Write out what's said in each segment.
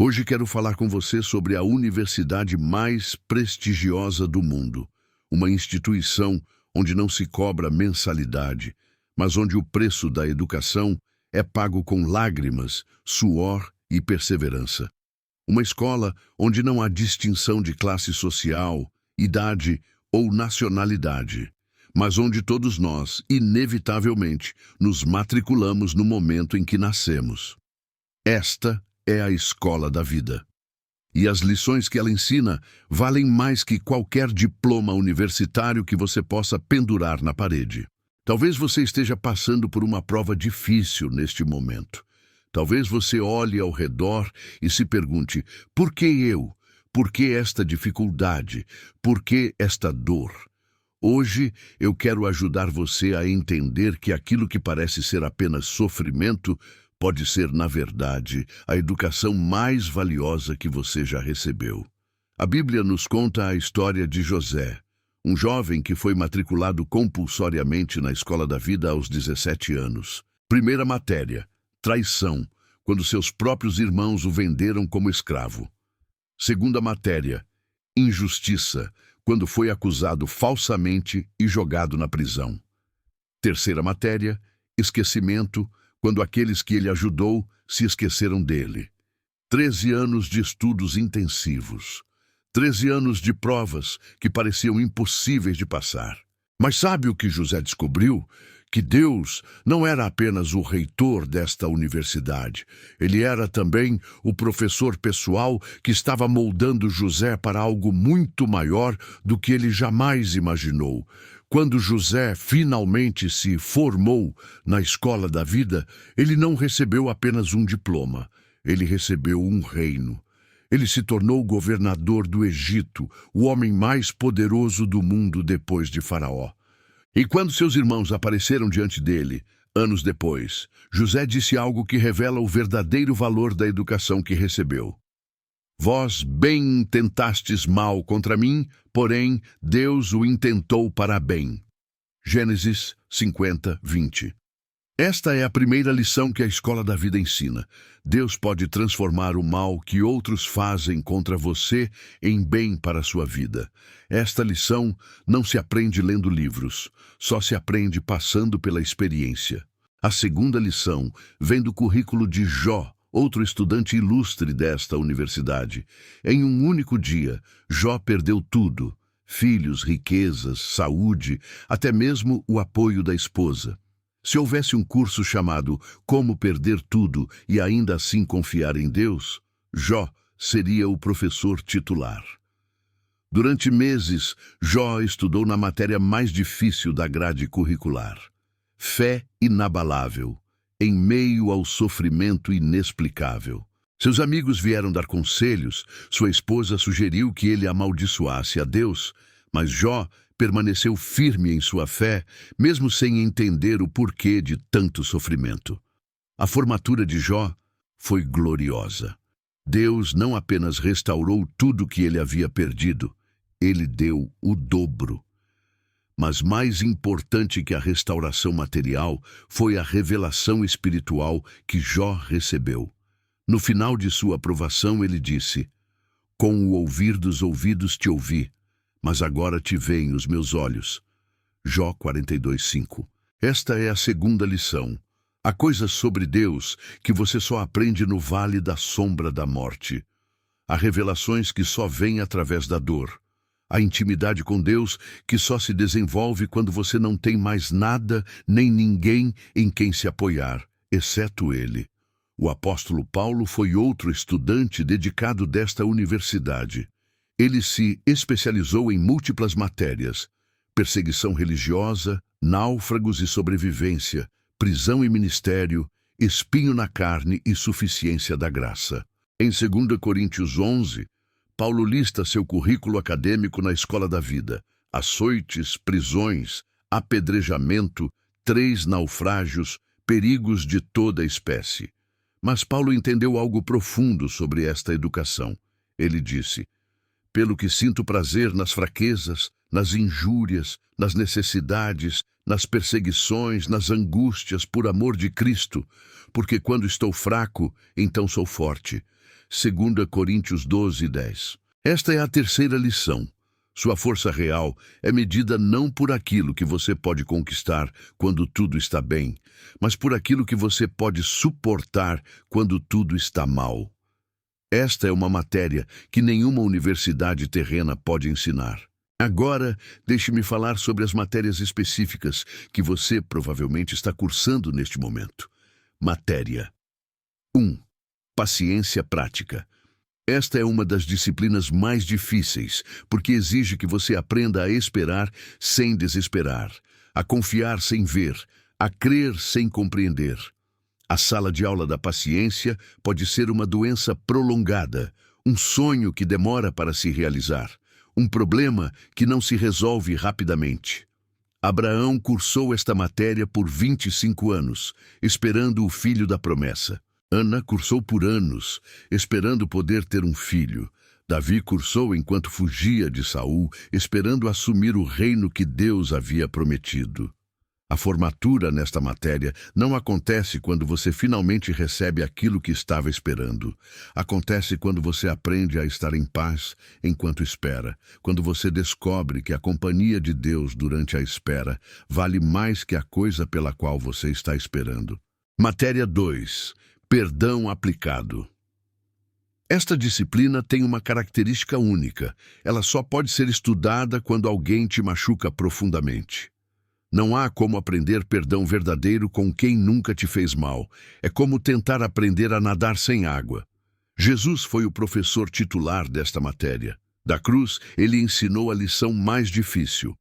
Hoje quero falar com você sobre a universidade mais prestigiosa do mundo, uma instituição onde não se cobra mensalidade, mas onde o preço da educação é pago com lágrimas, suor e perseverança. Uma escola onde não há distinção de classe social, idade ou nacionalidade, mas onde todos nós, inevitavelmente, nos matriculamos no momento em que nascemos. Esta é a escola da vida. E as lições que ela ensina valem mais que qualquer diploma universitário que você possa pendurar na parede. Talvez você esteja passando por uma prova difícil neste momento. Talvez você olhe ao redor e se pergunte: por que eu? Por que esta dificuldade? Por que esta dor? Hoje eu quero ajudar você a entender que aquilo que parece ser apenas sofrimento pode ser, na verdade, a educação mais valiosa que você já recebeu. A Bíblia nos conta a história de José, um jovem que foi matriculado compulsoriamente na escola da vida aos 17 anos. Primeira matéria: traição, quando seus próprios irmãos o venderam como escravo. Segunda matéria: injustiça, quando foi acusado falsamente e jogado na prisão. Terceira matéria: esquecimento, quando aqueles que ele ajudou se esqueceram dele. 13 anos de estudos intensivos. 13 anos de provas que pareciam impossíveis de passar. Mas sabe o que José descobriu? Que Deus não era apenas o reitor desta universidade. Ele era também o professor pessoal que estava moldando José para algo muito maior do que ele jamais imaginou. Quando José finalmente se formou na escola da vida, ele não recebeu apenas um diploma, ele recebeu um reino. Ele se tornou governador do Egito, o homem mais poderoso do mundo depois de Faraó. E quando seus irmãos apareceram diante dele, anos depois, José disse algo que revela o verdadeiro valor da educação que recebeu. Vós bem intentastes mal contra mim, porém Deus o intentou para bem. Gênesis 50, 20. Esta é a primeira lição que a escola da vida ensina. Deus pode transformar o mal que outros fazem contra você em bem para a sua vida. Esta lição não se aprende lendo livros, só se aprende passando pela experiência. A segunda lição vem do currículo de Jó, outro estudante ilustre desta universidade. Em um único dia, Jó perdeu tudo: filhos, riquezas, saúde, até mesmo o apoio da esposa. Se houvesse um curso chamado Como Perder Tudo e Ainda Assim Confiar em Deus, Jó seria o professor titular. Durante meses, Jó estudou na matéria mais difícil da grade curricular: fé inabalável, em meio ao sofrimento inexplicável. Seus amigos vieram dar conselhos, sua esposa sugeriu que ele amaldiçoasse a Deus, mas Jó permaneceu firme em sua fé, mesmo sem entender o porquê de tanto sofrimento. A formatura de Jó foi gloriosa. Deus não apenas restaurou tudo que ele havia perdido, ele deu o dobro. Mas mais importante que a restauração material foi a revelação espiritual que Jó recebeu. No final de sua aprovação, ele disse: com o ouvir dos ouvidos te ouvi, mas agora te veem os meus olhos. Jó 42:5. Esta é a segunda lição. Há coisas sobre Deus que você só aprende no vale da sombra da morte. Há revelações que só vêm através da dor. A intimidade com Deus que só se desenvolve quando você não tem mais nada nem ninguém em quem se apoiar, exceto Ele. O apóstolo Paulo foi outro estudante dedicado desta universidade. Ele se especializou em múltiplas matérias: perseguição religiosa, náufragos e sobrevivência, prisão e ministério, espinho na carne e suficiência da graça. Em 2 Coríntios 11, Paulo lista seu currículo acadêmico na escola da vida: açoites, prisões, apedrejamento, 3 naufrágios, perigos de toda espécie. Mas Paulo entendeu algo profundo sobre esta educação. Ele disse: pelo que sinto prazer nas fraquezas, nas injúrias, nas necessidades, nas perseguições, nas angústias por amor de Cristo, porque quando estou fraco, então sou forte. 2 Coríntios 12:10. Esta é a terceira lição. Sua força real é medida não por aquilo que você pode conquistar quando tudo está bem, mas por aquilo que você pode suportar quando tudo está mal. Esta é uma matéria que nenhuma universidade terrena pode ensinar. Agora, deixe-me falar sobre as matérias específicas que você provavelmente está cursando neste momento. Matéria 1. Paciência prática. Esta é uma das disciplinas mais difíceis, porque exige que você aprenda a esperar sem desesperar, a confiar sem ver, a crer sem compreender. A sala de aula da paciência pode ser uma doença prolongada, um sonho que demora para se realizar, um problema que não se resolve rapidamente. Abraão cursou esta matéria por 25 anos, esperando o filho da promessa. Ana cursou por anos, esperando poder ter um filho. Davi cursou enquanto fugia de Saul, esperando assumir o reino que Deus havia prometido. A formatura nesta matéria não acontece quando você finalmente recebe aquilo que estava esperando. Acontece quando você aprende a estar em paz enquanto espera, quando você descobre que a companhia de Deus durante a espera vale mais que a coisa pela qual você está esperando. Matéria 2. Perdão aplicado. Esta disciplina tem uma característica única. Ela só pode ser estudada quando alguém te machuca profundamente. Não há como aprender perdão verdadeiro com quem nunca te fez mal. É como tentar aprender a nadar sem água. Jesus foi o professor titular desta matéria. Da cruz, ele ensinou a lição mais difícil.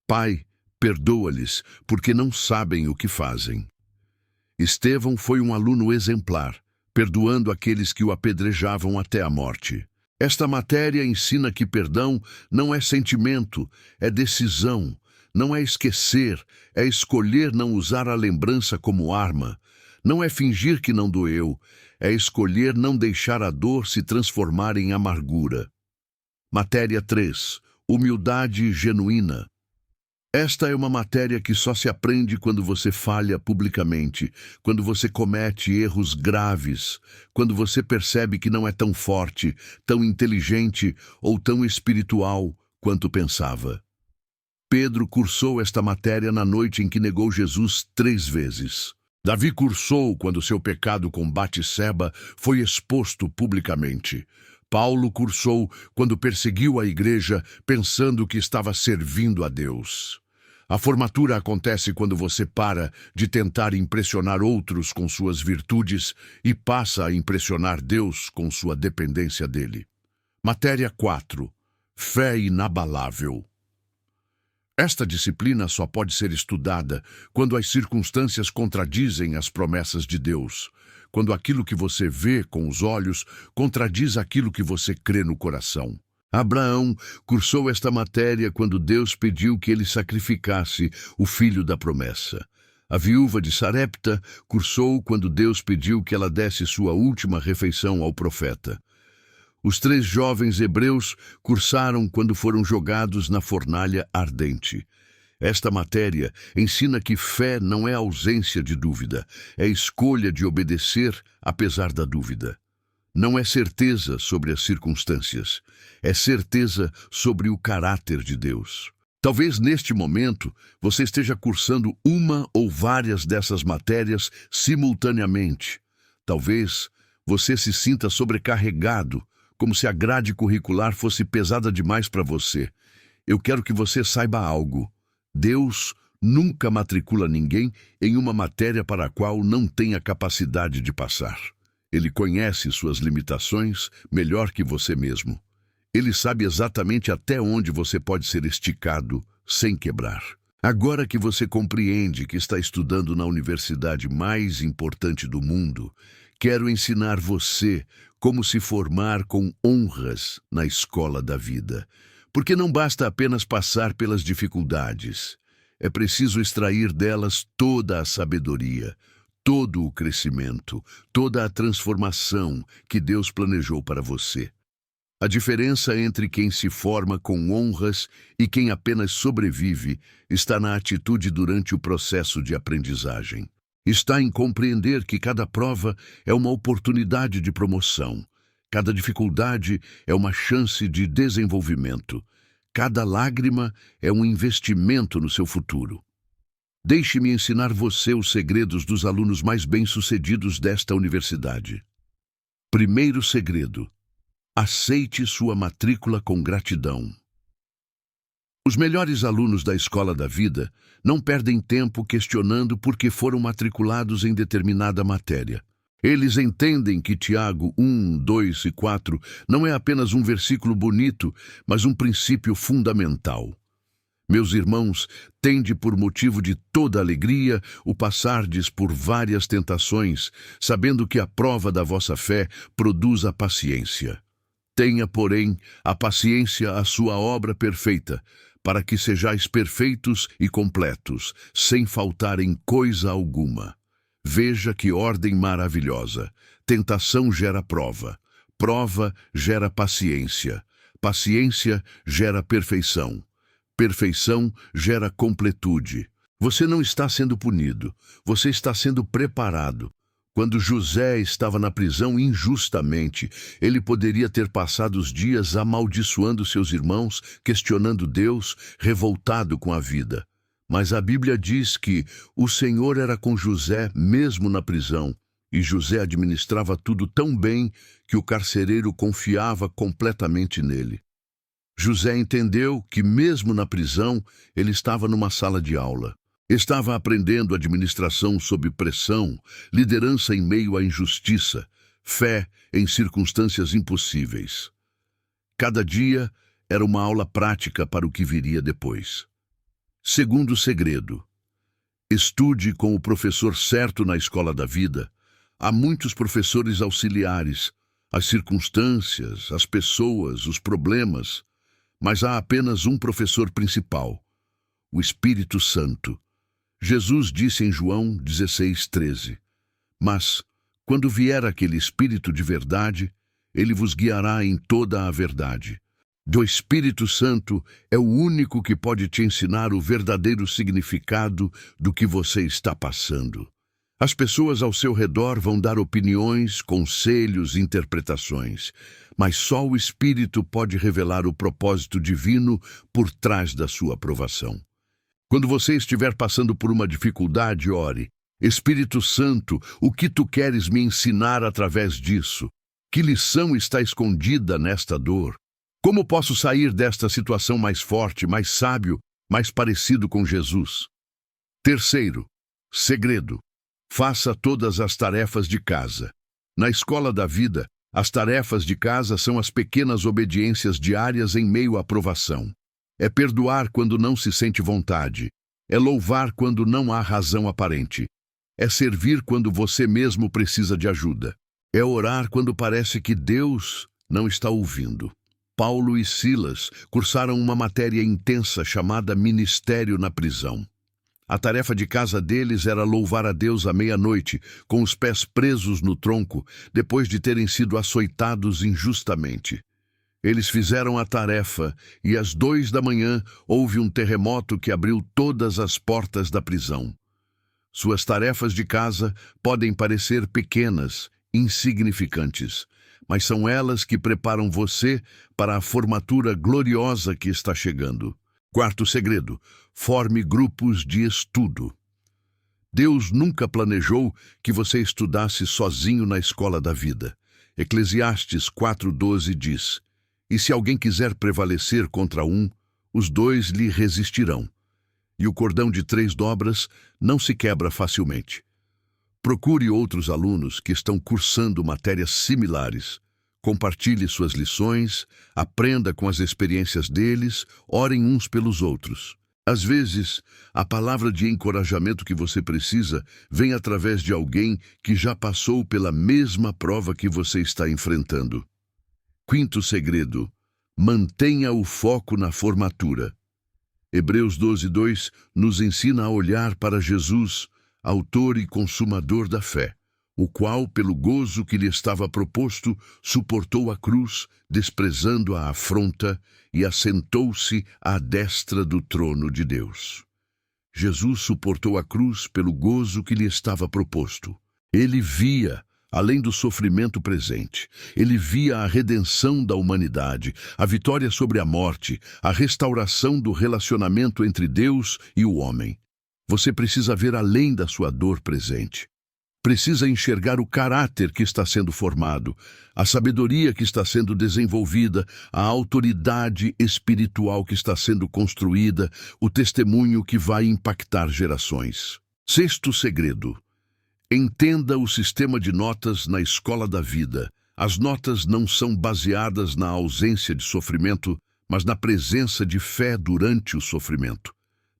Pai, perdoa-lhes, porque não sabem o que fazem. Estevão foi um aluno exemplar, perdoando aqueles que o apedrejavam até a morte. Esta matéria ensina que perdão não é sentimento, é decisão. Não é esquecer, é escolher não usar a lembrança como arma. Não é fingir que não doeu, é escolher não deixar a dor se transformar em amargura. Matéria 3. Humildade genuína. Esta é uma matéria que só se aprende quando você falha publicamente, quando você comete erros graves, quando você percebe que não é tão forte, tão inteligente ou tão espiritual quanto pensava. Pedro cursou esta matéria na noite em que negou Jesus 3 vezes. Davi cursou quando seu pecado com Batseba foi exposto publicamente. Paulo cursou quando perseguiu a igreja pensando que estava servindo a Deus. A formatura acontece quando você para de tentar impressionar outros com suas virtudes e passa a impressionar Deus com sua dependência dele. Matéria 4. Fé inabalável. Esta disciplina só pode ser estudada quando as circunstâncias contradizem as promessas de Deus, quando aquilo que você vê com os olhos contradiz aquilo que você crê no coração. Abraão cursou esta matéria quando Deus pediu que ele sacrificasse o filho da promessa. A viúva de Sarepta cursou quando Deus pediu que ela desse sua última refeição ao profeta. Os 3 jovens hebreus cursaram quando foram jogados na fornalha ardente. Esta matéria ensina que fé não é ausência de dúvida, é escolha de obedecer apesar da dúvida. Não é certeza sobre as circunstâncias, é certeza sobre o caráter de Deus. Talvez neste momento você esteja cursando uma ou várias dessas matérias simultaneamente. Talvez você se sinta sobrecarregado, como se a grade curricular fosse pesada demais para você. Eu quero que você saiba algo. Deus nunca matricula ninguém em uma matéria para a qual não tem a capacidade de passar. Ele conhece suas limitações melhor que você mesmo. Ele sabe exatamente até onde você pode ser esticado sem quebrar. Agora que você compreende que está estudando na universidade mais importante do mundo, quero ensinar você como se formar com honras na escola da vida. Porque não basta apenas passar pelas dificuldades. É preciso extrair delas toda a sabedoria, todo o crescimento, toda a transformação que Deus planejou para você. A diferença entre quem se forma com honras e quem apenas sobrevive está na atitude durante o processo de aprendizagem. Está em compreender que cada prova é uma oportunidade de promoção. Cada dificuldade é uma chance de desenvolvimento. Cada lágrima é um investimento no seu futuro. Deixe-me ensinar você os segredos dos alunos mais bem-sucedidos desta universidade. Primeiro segredo: aceite sua matrícula com gratidão. Os melhores alunos da escola da vida não perdem tempo questionando por que foram matriculados em determinada matéria. Eles entendem que Tiago 1, 2 e 4 não é apenas um versículo bonito, mas um princípio fundamental. Meus irmãos, tende por motivo de toda alegria o passardes por várias tentações, sabendo que a prova da vossa fé produz a paciência. Tenha, porém, a paciência a sua obra perfeita, para que sejais perfeitos e completos, sem faltar em coisa alguma. Veja que ordem maravilhosa. Tentação gera prova. Prova gera paciência. Paciência gera perfeição. Perfeição gera completude. Você não está sendo punido. Você está sendo preparado. Quando José estava na prisão injustamente, ele poderia ter passado os dias amaldiçoando seus irmãos, questionando Deus, revoltado com a vida. Mas a Bíblia diz que o Senhor era com José mesmo na prisão, e José administrava tudo tão bem que o carcereiro confiava completamente nele. José entendeu que mesmo na prisão, ele estava numa sala de aula. Estava aprendendo administração sob pressão, liderança em meio à injustiça, fé em circunstâncias impossíveis. Cada dia era uma aula prática para o que viria depois. Segundo segredo: estude com o professor certo na escola da vida. Há muitos professores auxiliares, as circunstâncias, as pessoas, os problemas, mas há apenas um professor principal, o Espírito Santo. Jesus disse em João 16:13, mas, quando vier aquele Espírito de verdade, ele vos guiará em toda a verdade. O Espírito Santo é o único que pode te ensinar o verdadeiro significado do que você está passando. As pessoas ao seu redor vão dar opiniões, conselhos, interpretações, mas só o Espírito pode revelar o propósito divino por trás da sua aprovação. Quando você estiver passando por uma dificuldade, ore: Espírito Santo, o que tu queres me ensinar através disso? Que lição está escondida nesta dor? Como posso sair desta situação mais forte, mais sábio, mais parecido com Jesus? Terceiro segredo: faça todas as tarefas de casa. Na escola da vida, as tarefas de casa são as pequenas obediências diárias em meio à provação. É perdoar quando não se sente vontade. É louvar quando não há razão aparente. É servir quando você mesmo precisa de ajuda. É orar quando parece que Deus não está ouvindo. Paulo e Silas cursaram uma matéria intensa chamada Ministério na prisão. A tarefa de casa deles era louvar a Deus à meia-noite, com os pés presos no tronco, depois de terem sido açoitados injustamente. Eles fizeram a tarefa e às 2 da manhã houve um terremoto que abriu todas as portas da prisão. Suas tarefas de casa podem parecer pequenas, insignificantes, mas são elas que preparam você para a formatura gloriosa que está chegando. Quarto segredo: forme grupos de estudo. Deus nunca planejou que você estudasse sozinho na escola da vida. Eclesiastes 4:12 diz: e se alguém quiser prevalecer contra um, os dois lhe resistirão. E o cordão de 3 dobras não se quebra facilmente. Procure outros alunos que estão cursando matérias similares. Compartilhe suas lições, aprenda com as experiências deles, orem uns pelos outros. Às vezes, a palavra de encorajamento que você precisa vem através de alguém que já passou pela mesma prova que você está enfrentando. Quinto segredo: mantenha o foco na formatura. Hebreus 12:2 nos ensina a olhar para Jesus, autor e consumador da fé, o qual, pelo gozo que lhe estava proposto, suportou a cruz, desprezando a afronta, e assentou-se à destra do trono de Deus. Jesus suportou a cruz pelo gozo que lhe estava proposto. Ele via além do sofrimento presente. Ele via a redenção da humanidade, a vitória sobre a morte, a restauração do relacionamento entre Deus e o homem. Você precisa ver além da sua dor presente. Precisa enxergar o caráter que está sendo formado, a sabedoria que está sendo desenvolvida, a autoridade espiritual que está sendo construída, o testemunho que vai impactar gerações. Sexto segredo. Entenda o sistema de notas na escola da vida. As notas não são baseadas na ausência de sofrimento, mas na presença de fé durante o sofrimento.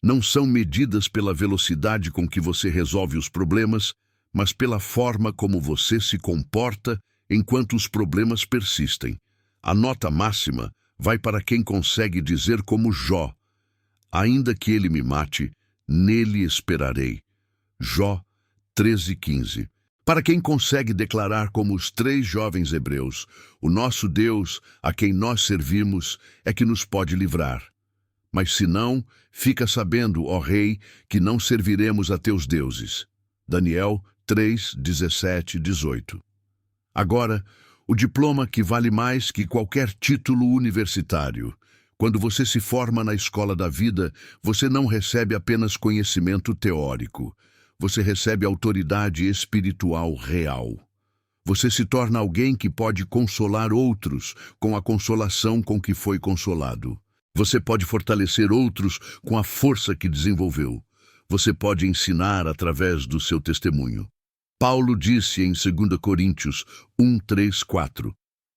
Não são medidas pela velocidade com que você resolve os problemas, mas pela forma como você se comporta enquanto os problemas persistem. A nota máxima vai para quem consegue dizer como Jó: ainda que ele me mate, nele esperarei. Jó 13:15. Para quem consegue declarar como os 3 jovens hebreus: o nosso Deus, a quem nós servimos, é que nos pode livrar. Mas se não, fica sabendo, ó rei, que não serviremos a teus deuses. Daniel 3, 17, 18. Agora, o diploma que vale mais que qualquer título universitário. Quando você se forma na escola da vida, você não recebe apenas conhecimento teórico. Você recebe autoridade espiritual real. Você se torna alguém que pode consolar outros com a consolação com que foi consolado. Você pode fortalecer outros com a força que desenvolveu. Você pode ensinar através do seu testemunho. Paulo disse em 2 Coríntios 1, 3, 4: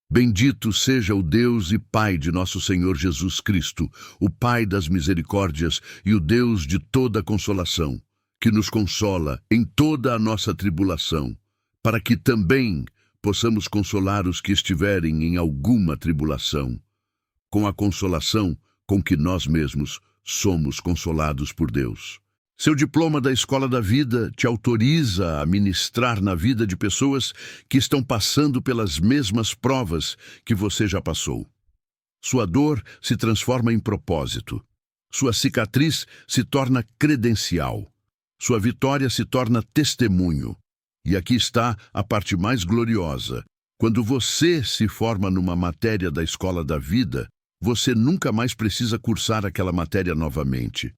Bendito seja o Deus e Pai de nosso Senhor Jesus Cristo, o Pai das misericórdias e o Deus de toda consolação, que nos consola em toda a nossa tribulação, para que também possamos consolar os que estiverem em alguma tribulação, com a consolação com que nós mesmos somos consolados por Deus. Seu diploma da Escola da Vida te autoriza a ministrar na vida de pessoas que estão passando pelas mesmas provas que você já passou. Sua dor se transforma em propósito. Sua cicatriz se torna credencial. Sua vitória se torna testemunho. E aqui está a parte mais gloriosa. Quando você se forma numa matéria da Escola da Vida, você nunca mais precisa cursar aquela matéria novamente.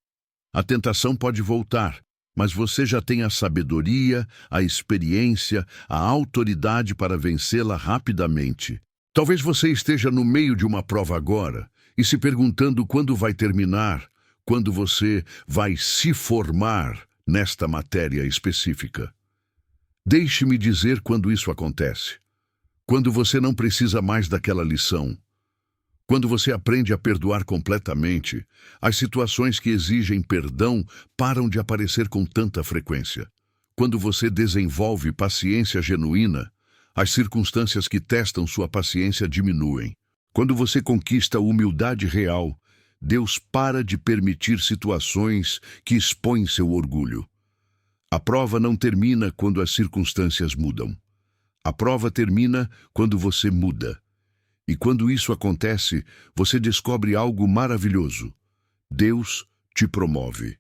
A tentação pode voltar, mas você já tem a sabedoria, a experiência, a autoridade para vencê-la rapidamente. Talvez você esteja no meio de uma prova agora e se perguntando quando vai terminar, quando você vai se formar nesta matéria específica. Deixe-me dizer quando isso acontece. Quando você não precisa mais daquela lição. Quando você aprende a perdoar completamente, as situações que exigem perdão param de aparecer com tanta frequência. Quando você desenvolve paciência genuína, as circunstâncias que testam sua paciência diminuem. Quando você conquista humildade real, Deus para de permitir situações que expõem seu orgulho. A prova não termina quando as circunstâncias mudam. A prova termina quando você muda. E quando isso acontece, você descobre algo maravilhoso. Deus te promove.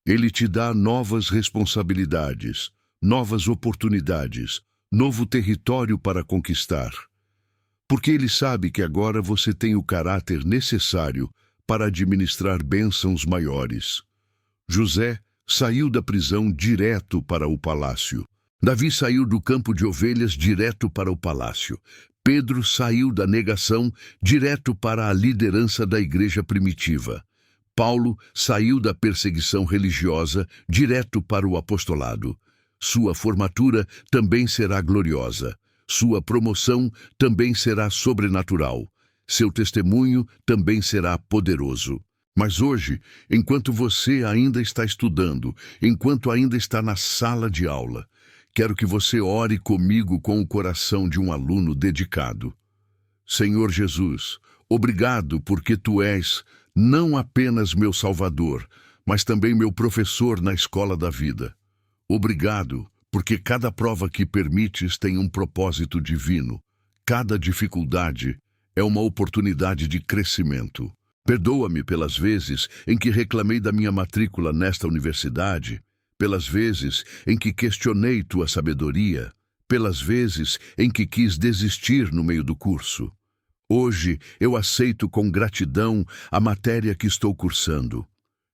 Ele te dá novas responsabilidades, novas oportunidades, novo território para conquistar. Porque Ele sabe que agora você tem o caráter necessário para administrar bênçãos maiores. José saiu da prisão direto para o palácio. Davi saiu do campo de ovelhas direto para o palácio. Pedro saiu da negação direto para a liderança da igreja primitiva. Paulo saiu da perseguição religiosa direto para o apostolado. Sua formatura também será gloriosa. Sua promoção também será sobrenatural. Seu testemunho também será poderoso. Mas hoje, enquanto você ainda está estudando, enquanto ainda está na sala de aula, quero que você ore comigo com o coração de um aluno dedicado. Senhor Jesus, obrigado porque Tu és não apenas meu Salvador, mas também meu professor na escola da vida. Obrigado porque cada prova que permites tem um propósito divino. Cada dificuldade é uma oportunidade de crescimento. Perdoa-me pelas vezes em que reclamei da minha matrícula nesta universidade, pelas vezes em que questionei Tua sabedoria, pelas vezes em que quis desistir no meio do curso. Hoje eu aceito com gratidão a matéria que estou cursando.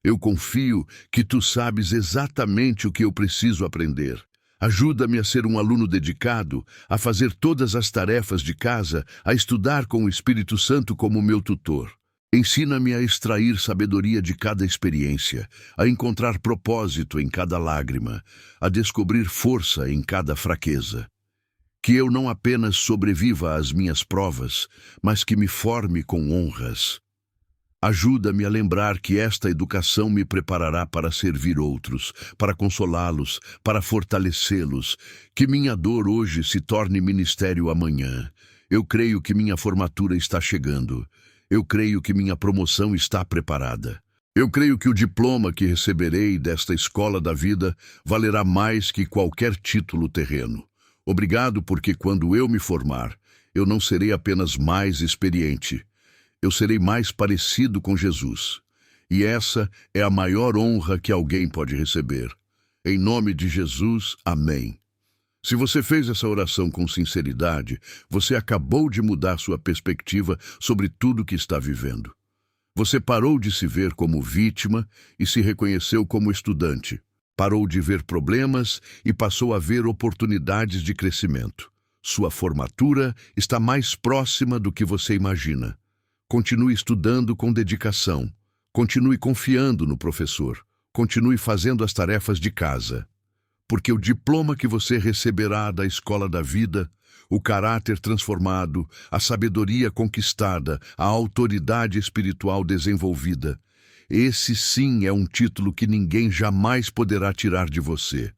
Eu confio que tu sabes exatamente o que eu preciso aprender. Ajuda-me a ser um aluno dedicado, a fazer todas as tarefas de casa, a estudar com o Espírito Santo como meu tutor. Ensina-me a extrair sabedoria de cada experiência, a encontrar propósito em cada lágrima, a descobrir força em cada fraqueza. Que eu não apenas sobreviva às minhas provas, mas que me forme com honras. Ajuda-me a lembrar que esta educação me preparará para servir outros, para consolá-los, para fortalecê-los. Que minha dor hoje se torne ministério amanhã. Eu creio que minha formatura está chegando. Eu creio que minha promoção está preparada. Eu creio que o diploma que receberei desta escola da vida valerá mais que qualquer título terreno. Obrigado, porque quando eu me formar, eu não serei apenas mais experiente. Eu serei mais parecido com Jesus. E essa é a maior honra que alguém pode receber. Em nome de Jesus, amém. Se você fez essa oração com sinceridade, você acabou de mudar sua perspectiva sobre tudo que está vivendo. Você parou de se ver como vítima e se reconheceu como estudante. Parou de ver problemas e passou a ver oportunidades de crescimento. Sua formatura está mais próxima do que você imagina. Continue estudando com dedicação. Continue confiando no professor. Continue fazendo as tarefas de casa. Porque o diploma que você receberá da escola da vida, o caráter transformado, a sabedoria conquistada, a autoridade espiritual desenvolvida, esse sim é um título que ninguém jamais poderá tirar de você.